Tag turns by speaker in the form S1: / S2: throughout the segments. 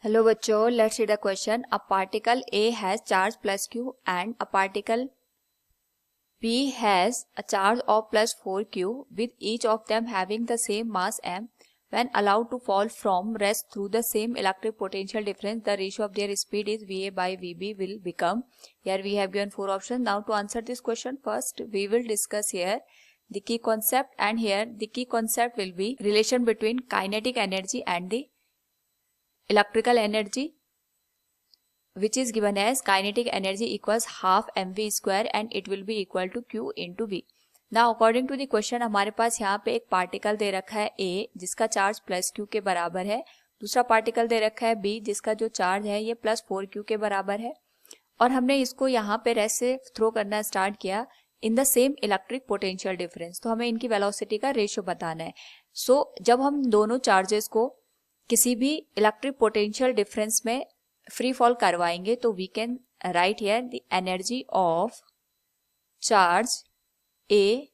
S1: Hello बच्चों, let's read the question. A particle A has charge plus Q and a particle B has a charge of plus 4Q with each of them having the same mass m. When allowed to fall from rest through the same electric potential difference, the ratio of their speed is VA by VB will become. Here we have given 4 options. Now to answer this question, first we will discuss here the key concept, and here the key concept will be relation between kinetic energy and the electrical energy, which is given as kinetic energy equals half mv square and it will be equal to q into v. Now according to the question, हमारे पास यहाँ पे एक particle दे रखा है A जिसका charge plus q के बराबर है, दूसरा पार्टिकल दे रखा है B जिसका जो चार्ज है ये प्लस 4q के बराबर है, और हमने इसको यहाँ पे रेस्ट से थ्रो करना स्टार्ट किया in the same electric potential difference. तो हमें इनकी वेलोसिटी का रेशियो बताना है. सो जब हम दोनों चार्जेस को किसी भी इलेक्ट्रिक पोटेंशियल डिफरेंस में फ्री फॉल करवाएंगे तो we can write here the energy of charge A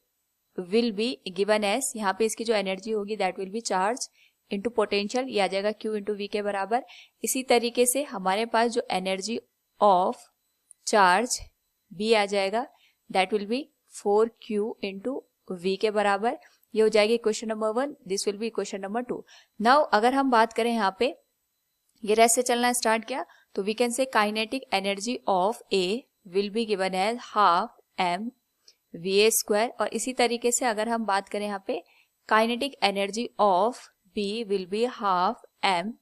S1: will be given as, यहाँ पे इसकी जो एनर्जी होगी that will be charge into potential, ये आ जाएगा क्यू इंटू वी के बराबर. इसी तरीके से हमारे पास जो एनर्जी ऑफ चार्ज बी आ जाएगा that will be 4q into V के बराबर. ये हो जाएगी equation number 1. This will be equation number 2. Now अगर हम बात करें यहाँ पे ये रेस्ट से चलना स्टार्ट किया तो we can say kinetic energy of A will be given as half M we A square, और इसी तरीके से अगर हम बात करें यहाँ पे kinetic energy of B will be half M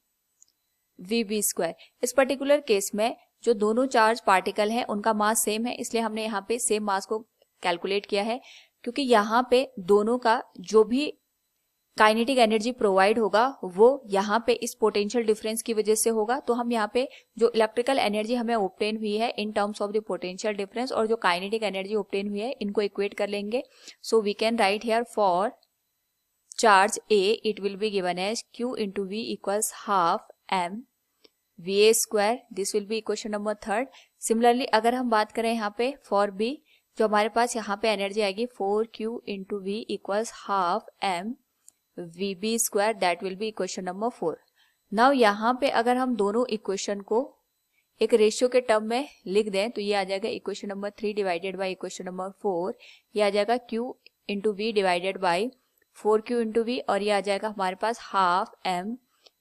S1: we B square. इस पर्टिकुलर केस में जो दोनों चार्ज पार्टिकल हैं उनका मास सेम है, इसलिए हमने यहाँ पे सेम मास को कैलकुलेट किया है, क्योंकि यहाँ पे दोनों का जो भी काइनेटिक एनर्जी प्रोवाइड होगा वो यहाँ पे इस पोटेंशियल डिफरेंस की वजह से होगा. तो हम यहाँ पे जो इलेक्ट्रिकल एनर्जी हमें ऑब्टेन हुई है in terms of the potential difference और जो काइनेटिक एनर्जी ऑब्टेन हुई है इनको इक्वेट कर लेंगे. So we can write here for charge A it will be given as q into V equals half M we A square. This will be equation number 3. Similarly अगर हम बात करें यहाँ पे फॉर बी, जो हमारे पास यहाँ पे एनर्जी आएगी 4q into V equals half M we B square, that will be equation number 4. Now यहाँ पे अगर हम दोनों इक्वेशन को एक रेशियो के टर्म में लिख दें तो ये आ जाएगा equation number 3 divided by equation number 4. ये आ जाएगा q into V divided by 4q into V, और ये आ जाएगा हमारे पास half M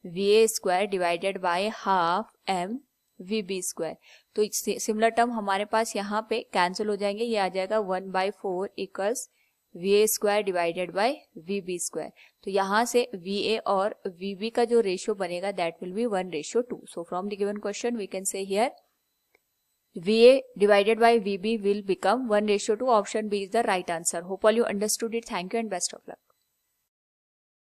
S1: we A square divided by half M we B square. तो सिमिलर टर्म हमारे पास यहाँ पे कैंसिल हो जाएंगे, ये आ जाएगा 1/4 equals v A square divided by v B square. तो यहाँ से वी ए और वी बी का जो रेशियो बनेगा that will be 1:2. So from the given question we can say here v A divided by v B will become 1:2. Option B is the right answer. Hope all you understood it. Thank you and best of luck.